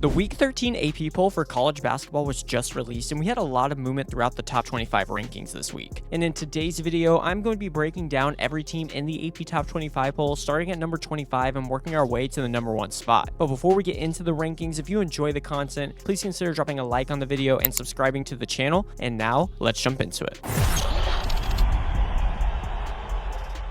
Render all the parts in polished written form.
The Week 13 AP poll for college basketball was just released, and we had a lot of movement throughout the top 25 rankings this week. And in today's video, I'm going to be breaking down every team in the AP top 25 poll, starting at number 25 and working our way to the number 1 spot. But before we get into the rankings, if you enjoy the content, please consider dropping a like on the video and subscribing to the channel. And now, let's jump into it.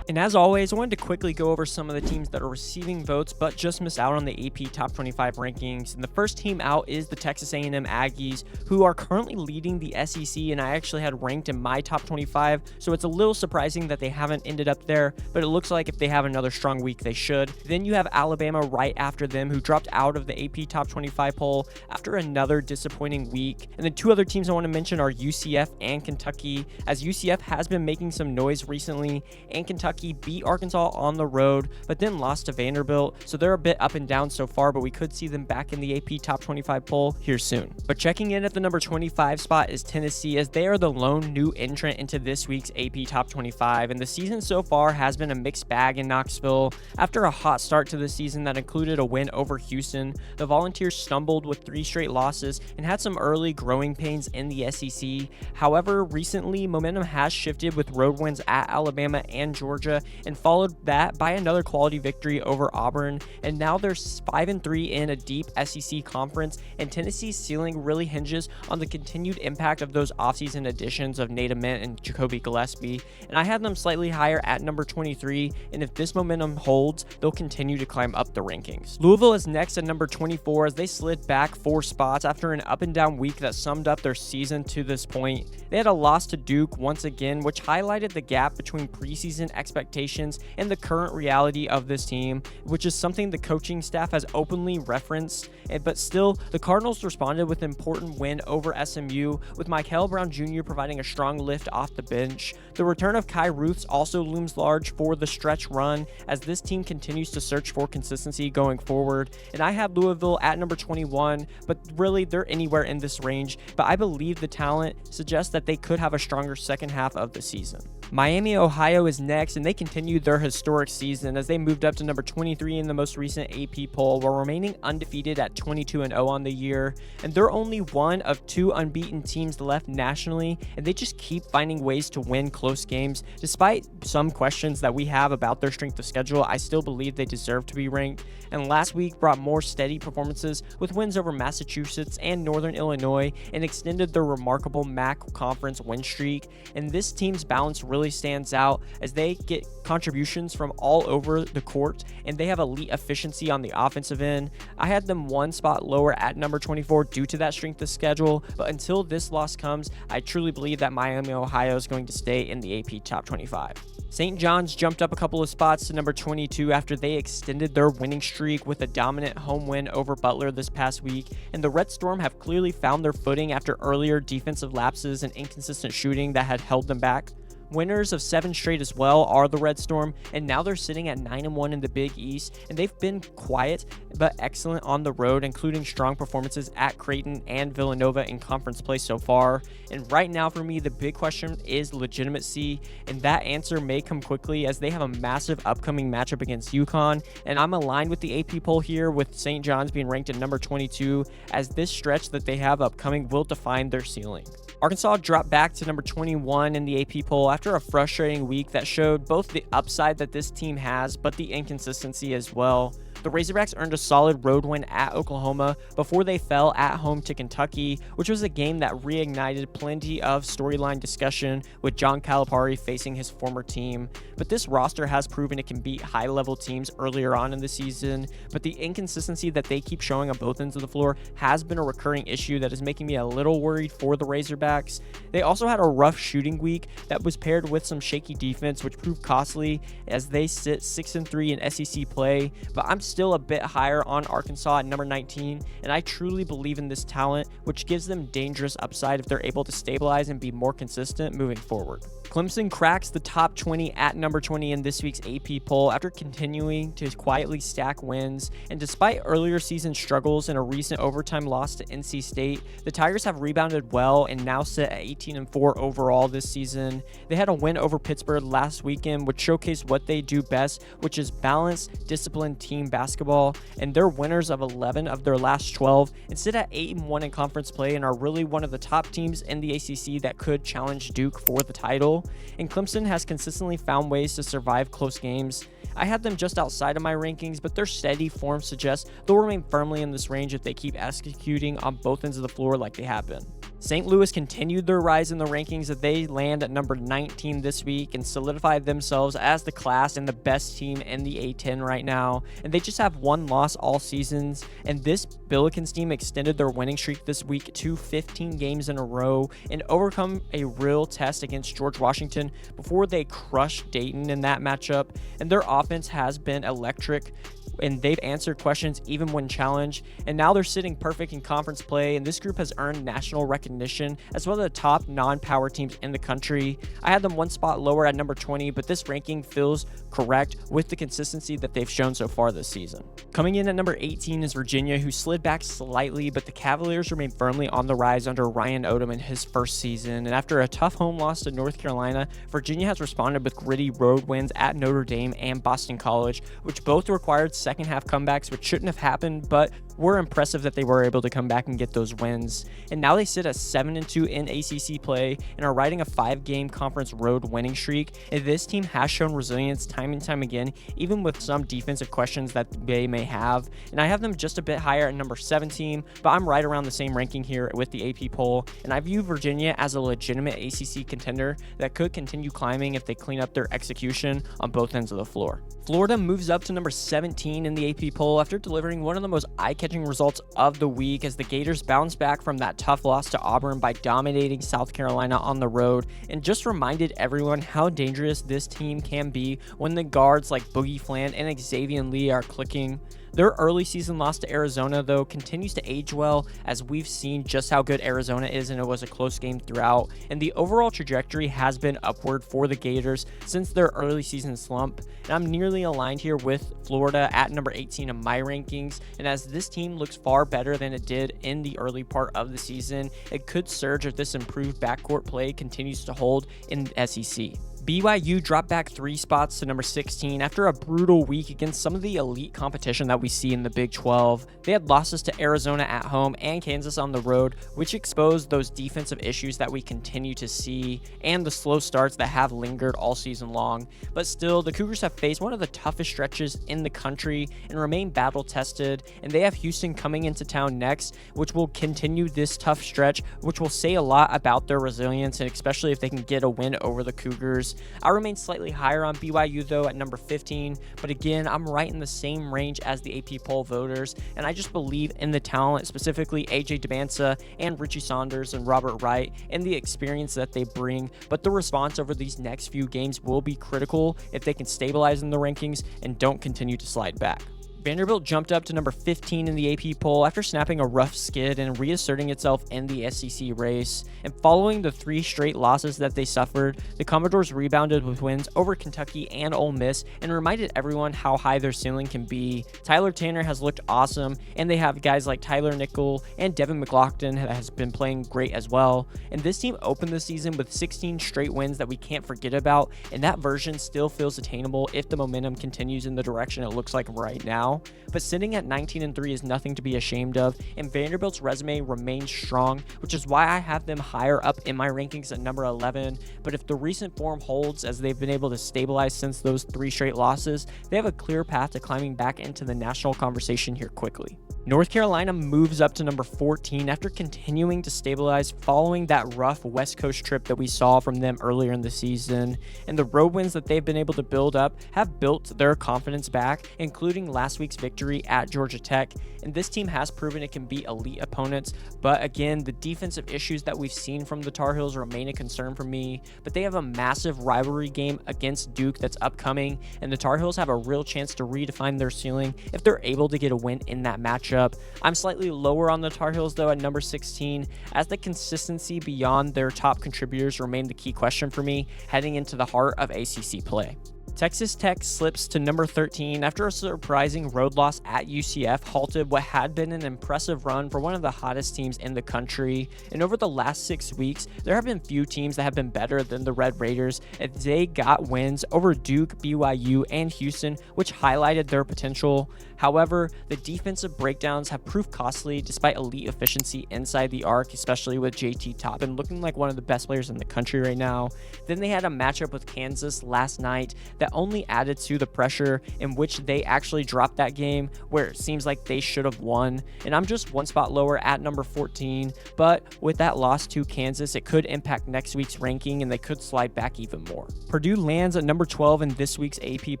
And as always, I wanted to quickly go over some of the teams that are receiving votes but just missed out on the AP Top 25 rankings. And the first team out is the Texas A&M Aggies, who are currently leading the SEC, and I actually had ranked in my top 25, so it's a little surprising that they haven't ended up there, but it looks like if they have another strong week, they should. Then you have Alabama right after them, who dropped out of the AP Top 25 poll after another disappointing week. And then two other teams I want to mention are UCF and Kentucky, as UCF has been making some noise recently, and Kentucky beat Arkansas on the road, but then lost to Vanderbilt, so they're a bit up and down so far, but we could see them back in the AP Top 25 poll here soon. But checking in at the number 25 spot is Tennessee, as they are the lone new entrant into this week's AP Top 25, and the season so far has been a mixed bag in Knoxville. After a hot start to the season that included a win over Houston, the Volunteers stumbled with 3 straight losses and had some early growing pains in the SEC. However, recently, momentum has shifted with road wins at Alabama and Georgia, and followed that by another quality victory over Auburn, and now they're 5-3 in a deep SEC conference, and Tennessee's ceiling really hinges on the continued impact of those offseason additions of Nate Ament and Jacoby Gillespie, and I have them slightly higher at number 23, and if this momentum holds, they'll continue to climb up the rankings. Louisville is next at number 24, as they slid back 4 spots after an up and down week that summed up their season to this point. They had a loss to Duke once again, which highlighted the gap between preseason expectations and the current reality of this team, which is something the coaching staff has openly referenced. But still, the Cardinals responded with an important win over SMU, with Michael Brown Jr. providing a strong lift off the bench. The return of Kai Ruths also looms large for the stretch run, as this team continues to search for consistency going forward. And I have Louisville at number 21, but really they're anywhere in this range, but I believe the talent suggests that they could have a stronger second half of the season. Miami, Ohio is next, and they continued their historic season as they moved up to number 23 in the most recent AP poll, while remaining undefeated at 22-0 on the year. And they're only one of 2 unbeaten teams left nationally, and they just keep finding ways to win close games. Despite some questions that we have about their strength of schedule, I still believe they deserve to be ranked. And last week brought more steady performances with wins over Massachusetts and Northern Illinois, and extended their remarkable MAC conference win streak. And this team's balance really stands out, as they get contributions from all over the court, and they have elite efficiency on the offensive end. I had them 1 spot lower at number 24 due to that strength of schedule, but until this loss comes, I truly believe that Miami, Ohio is going to stay in the AP Top 25. St. John's jumped up a couple of spots to number 22 after they extended their winning streak with a dominant home win over Butler this past week, and the Red Storm have clearly found their footing after earlier defensive lapses and inconsistent shooting that had held them back. Winners of 7 straight as well are the Red Storm, and now they're sitting at 9-1 in the Big East, and they've been quiet but excellent on the road, including strong performances at Creighton and Villanova in conference play so far. And right now for me, the big question is legitimacy, and that answer may come quickly as they have a massive upcoming matchup against UConn, and I'm aligned with the AP poll here, with St. John's being ranked at number 22, as this stretch that they have upcoming will define their ceiling. Arkansas dropped back to number 21 in the AP poll after a frustrating week that showed both the upside that this team has, but the inconsistency as well. The Razorbacks earned a solid road win at Oklahoma before they fell at home to Kentucky, which was a game that reignited plenty of storyline discussion with John Calipari facing his former team. But this roster has proven it can beat high-level teams earlier on in the season, but the inconsistency that they keep showing on both ends of the floor has been a recurring issue that is making me a little worried for the Razorbacks. They also had a rough shooting week that was paired with some shaky defense, which proved costly as they sit 6-3 in SEC play, but I'm still a bit higher on Arkansas at number 19, and I truly believe in this talent, which gives them dangerous upside if they're able to stabilize and be more consistent moving forward. Clemson cracks the top 20 at number 20 in this week's AP poll after continuing to quietly stack wins. And despite earlier season struggles and a recent overtime loss to NC State, the Tigers have rebounded well and now sit at 18-4 overall this season. They had a win over Pittsburgh last weekend, which showcased what they do best, which is balanced, disciplined team basketball. And they're winners of 11 of their last 12 and sit at 8-1 in conference play and are really one of the top teams in the ACC that could challenge Duke for the title. And Clemson has consistently found ways to survive close games. I had them just outside of my rankings, but their steady form suggests they'll remain firmly in this range if they keep executing on both ends of the floor like they have been. St. Louis continued their rise in the rankings as they land at number 19 this week and solidified themselves as the class and the best team in the A10 right now. And they just have one loss all seasons. And this Billikens team extended their winning streak this week to 15 games in a row and overcome a real test against George Washington before they crushed Dayton in that matchup. And their offense has been electric, and they've answered questions even when challenged, and now they're sitting perfect in conference play, and this group has earned national recognition as one of the top non-power teams in the country. I had them one spot lower at number 20, but this ranking feels correct with the consistency that they've shown so far this season. Coming in at number 18 is Virginia, who slid back slightly, but the Cavaliers remain firmly on the rise under Ryan Odom in his first season, and after a tough home loss to North Carolina, Virginia has responded with gritty road wins at Notre Dame and Boston College, which both required second half comebacks, which shouldn't have happened, but were impressive that they were able to come back and get those wins. And now they sit at 7-2 in ACC play and are riding a 5-game conference road winning streak. And this team has shown resilience time and time again, even with some defensive questions that they may have. And I have them just a bit higher at number 17, but I'm right around the same ranking here with the AP poll. And I view Virginia as a legitimate ACC contender that could continue climbing if they clean up their execution on both ends of the floor. Florida moves up to number 17 in the AP poll after delivering one of the most eye-catching results of the week as the Gators bounce back from that tough loss to Auburn by dominating South Carolina on the road, and just reminded everyone how dangerous this team can be when the guards like Boogie Flan and Xavier Lee are clicking. Their early season loss to Arizona, though, continues to age well as we've seen just how good Arizona is, and it was a close game throughout. And the overall trajectory has been upward for the Gators since their early season slump. And I'm nearly aligned here with Florida at number 18 in my rankings. And as this team looks far better than it did in the early part of the season, it could surge if this improved backcourt play continues to hold in the SEC. BYU dropped back 3 spots to number 16 after a brutal week against some of the elite competition that we see in the Big 12. They had losses to Arizona at home and Kansas on the road, which exposed those defensive issues that we continue to see and the slow starts that have lingered all season long. But still, the Cougars have faced one of the toughest stretches in the country and remain battle-tested, and they have Houston coming into town next, which will continue this tough stretch, which will say a lot about their resilience, and especially if they can get a win over the Cougars. I remain slightly higher on BYU though at number 15, but again, I'm right in the same range as the AP poll voters, and I just believe in the talent, specifically AJ Demancia and Richie Saunders and Robert Wright, and the experience that they bring, but the response over these next few games will be critical if they can stabilize in the rankings and don't continue to slide back. Vanderbilt jumped up to number 15 in the AP poll after snapping a rough skid and reasserting itself in the SEC race. And following the 3 straight losses that they suffered, the Commodores rebounded with wins over Kentucky and Ole Miss and reminded everyone how high their ceiling can be. Tyler Tanner has looked awesome, and they have guys like Tyler Nickel and Devin McLaughlin that has been playing great as well. And this team opened the season with 16 straight wins that we can't forget about, and that version still feels attainable if the momentum continues in the direction it looks like right now. But sitting at 19-3 is nothing to be ashamed of, and Vanderbilt's resume remains strong, which is why I have them higher up in my rankings at number 11. But if the recent form holds as they've been able to stabilize since those 3 straight losses, they have a clear path to climbing back into the national conversation here quickly. North Carolina moves up to number 14 after continuing to stabilize following that rough West Coast trip that we saw from them earlier in the season. And the road wins that they've been able to build up have built their confidence back, including last week's victory at Georgia Tech. And this team has proven it can beat elite opponents, but again, the defensive issues that we've seen from the Tar Heels remain a concern for me. But they have a massive rivalry game against Duke that's upcoming, and the Tar Heels have a real chance to redefine their ceiling if they're able to get a win in that matchup. matchup. I'm slightly lower on the Tar Heels though at number 16, as the consistency beyond their top contributors remain the key question for me heading into the heart of ACC play. Texas Tech slips to number 13 after a surprising road loss at UCF halted what had been an impressive run for one of the hottest teams in the country. And over the last 6 weeks, there have been few teams that have been better than the Red Raiders as they got wins over Duke, BYU, and Houston, which highlighted their potential. However, the defensive breakdowns have proved costly despite elite efficiency inside the arc, especially with JT Toppin looking like one of the best players in the country right now. Then they had a matchup with Kansas last night that only added to the pressure, in which they actually dropped that game where it seems like they should have won. And I'm just one spot lower at number 14, but with that loss to Kansas, it could impact next week's ranking and they could slide back even more. Purdue lands at number 12 in this week's AP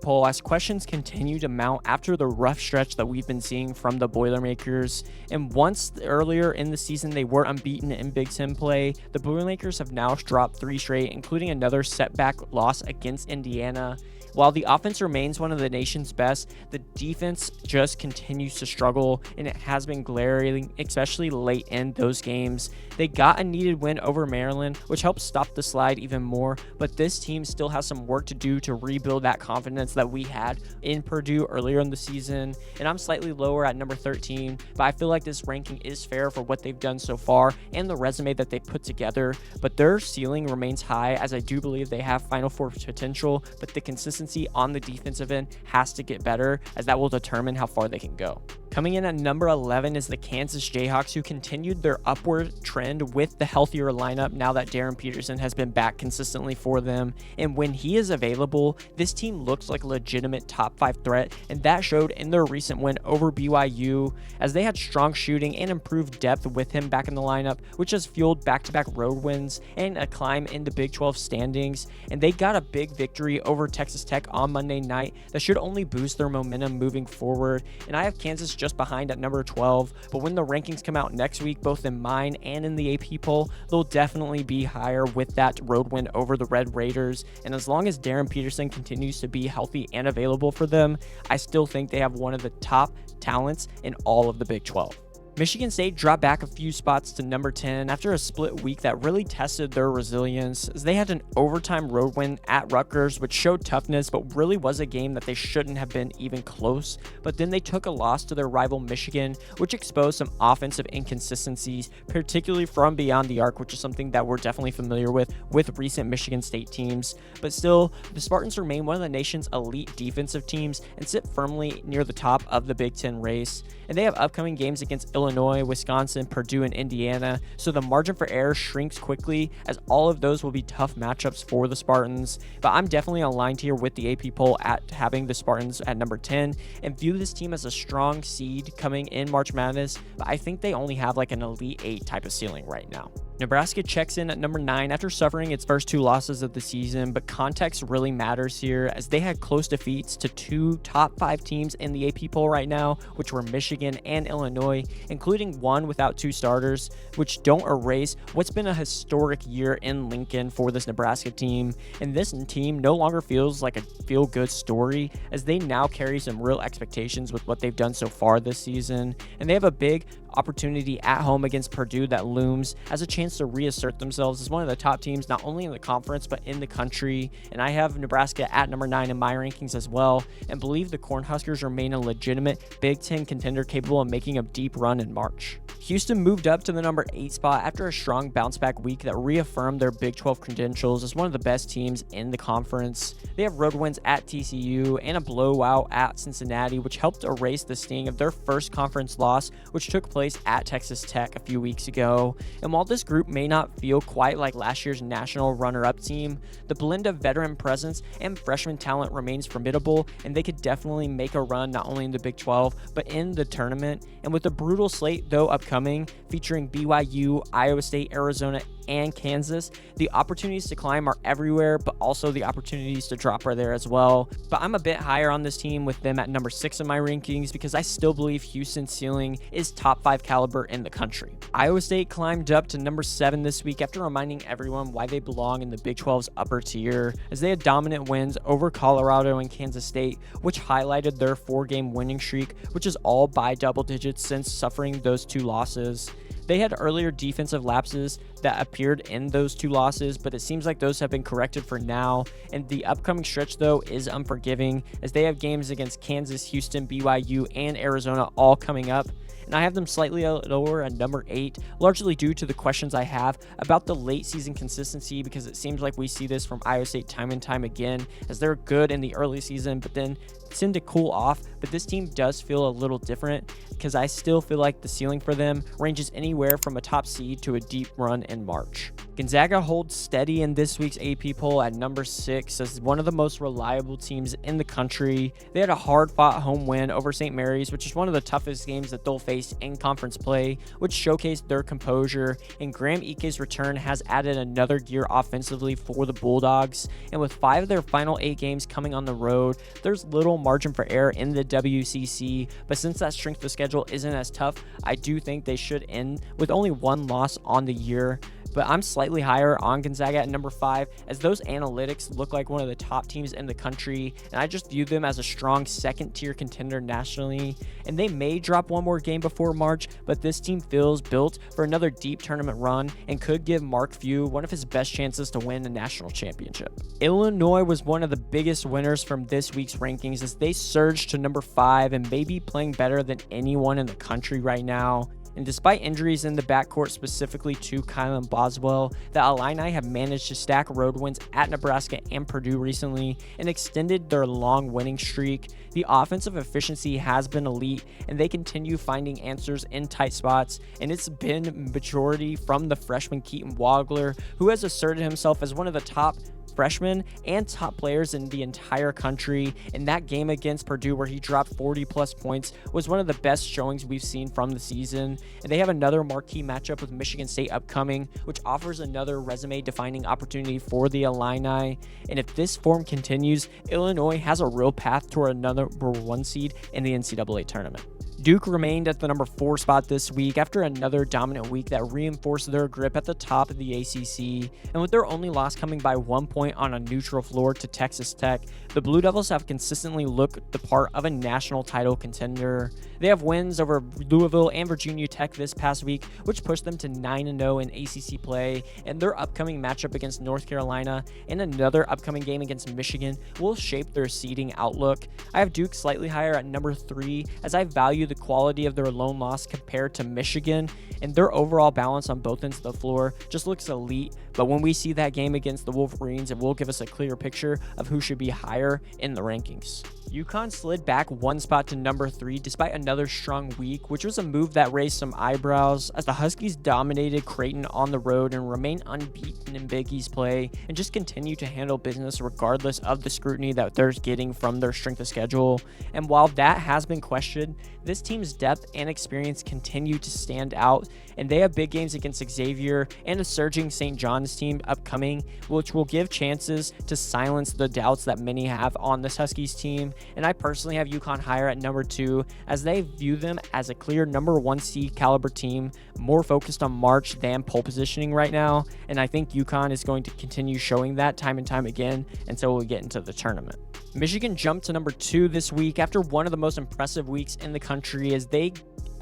poll as questions continue to mount after the rough stretch that we've been seeing from the Boilermakers. And once earlier in the season they were unbeaten in Big Ten play, the Boilermakers have now dropped 3 straight, including another setback loss against Indiana. While the offense remains one of the nation's best, the defense just continues to struggle, and it has been glaring, especially late in those games. They got a needed win over Maryland, which helped stop the slide even more, but this team still has some work to do to rebuild that confidence that we had in Purdue earlier in the season. And I'm slightly lower at number 13, but I feel like this ranking is fair for what they've done so far and the resume that they've put together. But their ceiling remains high, as I do believe they have Final Four potential, but the consistency on the defensive end has to get better, as that will determine how far they can go. Coming in at number 11 is the Kansas Jayhawks, who continued their upward trend with the healthier lineup now that Darren Peterson has been back consistently for them. And when he is available, this team looks like a legitimate top 5 threat, and that showed in their recent win over BYU, as they had strong shooting and improved depth with him back in the lineup, which has fueled back-to-back road wins and a climb into Big 12 standings. And they got a big victory over Texas Tech on Monday night that should only boost their momentum moving forward. And I have Kansas just behind at number 12, but when the rankings come out next week, both in mine and in the AP poll, they'll definitely be higher with that road win over the Red Raiders. And as long as Darren Peterson continues to be healthy and available for them, I still think they have one of the top talents in all of the Big 12. Michigan State dropped back a few spots to number 10 after a split week that really tested their resilience, as they had an overtime road win at Rutgers, which showed toughness but really was a game that they shouldn't have been even close. But then they took a loss to their rival Michigan, which exposed some offensive inconsistencies, particularly from beyond the arc, which is something that we're definitely familiar with recent Michigan State teams. But still, the Spartans remain one of the nation's elite defensive teams and sit firmly near the top of the Big Ten race. And they have upcoming games against Illinois, Wisconsin, Purdue, and Indiana, so the margin for error shrinks quickly, as all of those will be tough matchups for the Spartans. But I'm definitely aligned here with the AP poll at having the Spartans at number 10 and view this team as a strong seed coming in March Madness, but I think they only have like an Elite 8 type of ceiling right now. Nebraska checks in at number 9 after suffering its first 2 losses of the season, but context really matters here, as they had close defeats to 2 top 5 teams in the AP poll right now, which were Michigan and Illinois, including one without 2 starters, which don't erase what's been a historic year in Lincoln for this Nebraska team. And this team no longer feels like a feel-good story, as they now carry some real expectations with what they've done so far this season, and they have a big opportunity at home against Purdue that looms as a chance to reassert themselves as one of the top teams not only in the conference but in the country. And I have Nebraska at number 9 in my rankings as well, and believe the Cornhuskers remain a legitimate Big Ten contender capable of making a deep run in March. Houston moved up to the number 8 spot after a strong bounce-back week that reaffirmed their Big 12 credentials as one of the best teams in the conference. They have road wins at TCU and a blowout at Cincinnati, which helped erase the sting of their first conference loss, which took place at Texas Tech a few weeks ago. And while this group may not feel quite like last year's national runner-up team, the blend of veteran presence and freshman talent remains formidable, and they could definitely make a run not only in the Big 12 but in the tournament. And with a brutal slate though upcoming, featuring BYU, Iowa State, Arizona, and Kansas. The opportunities to climb are everywhere, but also the opportunities to drop are there as well. But I'm a bit higher on this team with them at number 6 in my rankings because I still believe Houston's ceiling is top 5 caliber in the country. Iowa State climbed up to number 7 this week after reminding everyone why they belong in the Big 12's upper tier, as they had dominant wins over Colorado and Kansas State, which highlighted their 4-game winning streak, which is all by double digits since suffering those 2 losses. They had earlier defensive lapses that appeared in those 2 losses, but it seems like those have been corrected for now, and the upcoming stretch though is unforgiving as they have games against Kansas, Houston, BYU, and Arizona all coming up. And I have them slightly lower at number 8, largely due to the questions I have about the late season consistency, because it seems like we see this from Iowa State time and time again, as they're good in the early season, but then tend to cool off. But this team does feel a little different because I still feel like the ceiling for them ranges anywhere from a top seed to a deep run in March. Gonzaga holds steady in this week's AP poll at number 6 as one of the most reliable teams in the country. They had a hard-fought home win over St. Mary's, which is one of the toughest games that they'll face in conference play, which showcased their composure, and Graham Ike's return has added another gear offensively for the Bulldogs. And with 5 of their final 8 games coming on the road, there's little margin for error in the WCC, but since that strength of schedule isn't as tough, I do think they should end with only 1 loss on the year. But I'm slightly higher on Gonzaga at number 5, as those analytics look like one of the top teams in the country, and I just view them as a strong second-tier contender nationally. And they may drop one more game before March, but this team feels built for another deep tournament run and could give Mark Few one of his best chances to win a national championship. Illinois was one of the biggest winners from this week's rankings as they surged to number 5 and may be playing better than anyone in the country right now. And despite injuries in the backcourt, specifically to Kylan Boswell, the Illini have managed to stack road wins at Nebraska and Purdue recently and extended their long winning streak. The offensive efficiency has been elite, and they continue finding answers in tight spots, and it's been majority from the freshman Keaton Wagler, who has asserted himself as one of the top freshmen and top players in the entire country. In that game against Purdue where he dropped 40 plus points was one of the best showings we've seen from the season. And they have another marquee matchup with Michigan State upcoming, which offers another resume defining opportunity for the Illini. And if this form continues, Illinois has a real path toward another number 1 seed in the NCAA tournament. Duke remained at the number 4 spot this week after another dominant week that reinforced their grip at the top of the ACC, and with their only loss coming by 1 point on a neutral floor to Texas Tech, the Blue Devils have consistently looked the part of a national title contender. They have wins over Louisville and Virginia Tech this past week, which pushed them to 9-0 in ACC play, and their upcoming matchup against North Carolina and another upcoming game against Michigan will shape their seeding outlook. I have Duke slightly higher at number 3 as I value the quality of their lone loss compared to Michigan, and their overall balance on both ends of the floor just looks elite. But when we see that game against the Wolverines, it will give us a clear picture of who should be higher in the rankings. UConn slid back 1 spot to number 3 despite another strong week, which was a move that raised some eyebrows as the Huskies dominated Creighton on the road and remain unbeaten in Big East play and just continue to handle business regardless of the scrutiny that they're getting from their strength of schedule. And while that has been questioned, this team's depth and experience continue to stand out, and they have big games against Xavier and a surging St. John's team upcoming, which will give chances to silence the doubts that many have on this Huskies team. And I personally have UConn higher at number 2 as they view them as a clear number 1 seed caliber team, more focused on March than pole positioning right now. And I think UConn is going to continue showing that time and time again until we get into the tournament. Michigan jumped to number 2 this week after one of the most impressive weeks in the country as they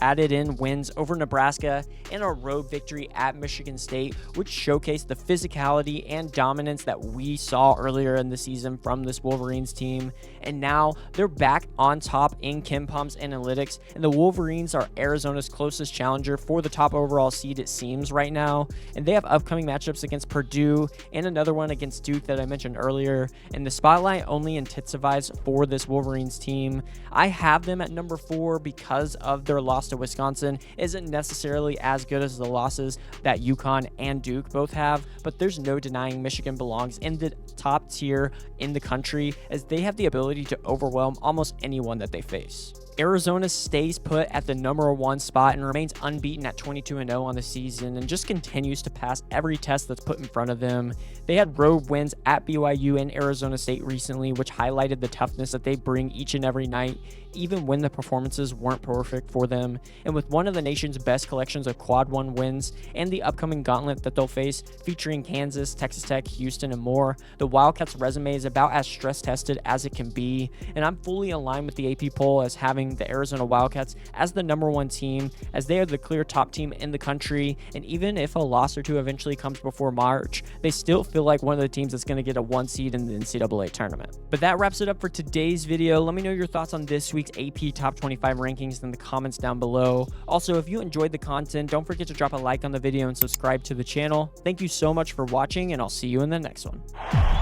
added in wins over Nebraska and a road victory at Michigan State, which showcased the physicality and dominance that we saw earlier in the season from this Wolverines team. And now they're back on top in KenPom's analytics, and the Wolverines are Arizona's closest challenger for the top overall seed, it seems, right now. And they have upcoming matchups against Purdue and another one against Duke that I mentioned earlier. And the spotlight only intensifies for this Wolverines team. I have them at number 4 because of their loss to Wisconsin isn't necessarily as good as the losses that UConn and Duke both have, but there's no denying Michigan belongs in the top tier in the country as they have the ability to overwhelm almost anyone that they face. Arizona stays put at the #1 spot and remains unbeaten at 22-0 on the season and just continues to pass every test that's put in front of them. They had road wins at BYU and Arizona State recently, which highlighted the toughness that they bring each and every night, even when the performances weren't perfect for them. And with one of the nation's best collections of Quad 1 wins and the upcoming gauntlet that they'll face featuring Kansas, Texas Tech, Houston, and more, the Wildcats' resume is about as stress-tested as it can be, and I'm fully aligned with the AP poll as having the Arizona Wildcats as the #1 team, as they are the clear top team in the country, and even if a loss or two eventually comes before March, they still feel like one of the teams that's going to get a 1 seed in the NCAA tournament. But that wraps it up for today's video. Let me know your thoughts on this week's AP Top 25 rankings in the comments down below. Also, if you enjoyed the content, don't forget to drop a like on the video and subscribe to the channel. Thank you so much for watching, and I'll see you in the next one.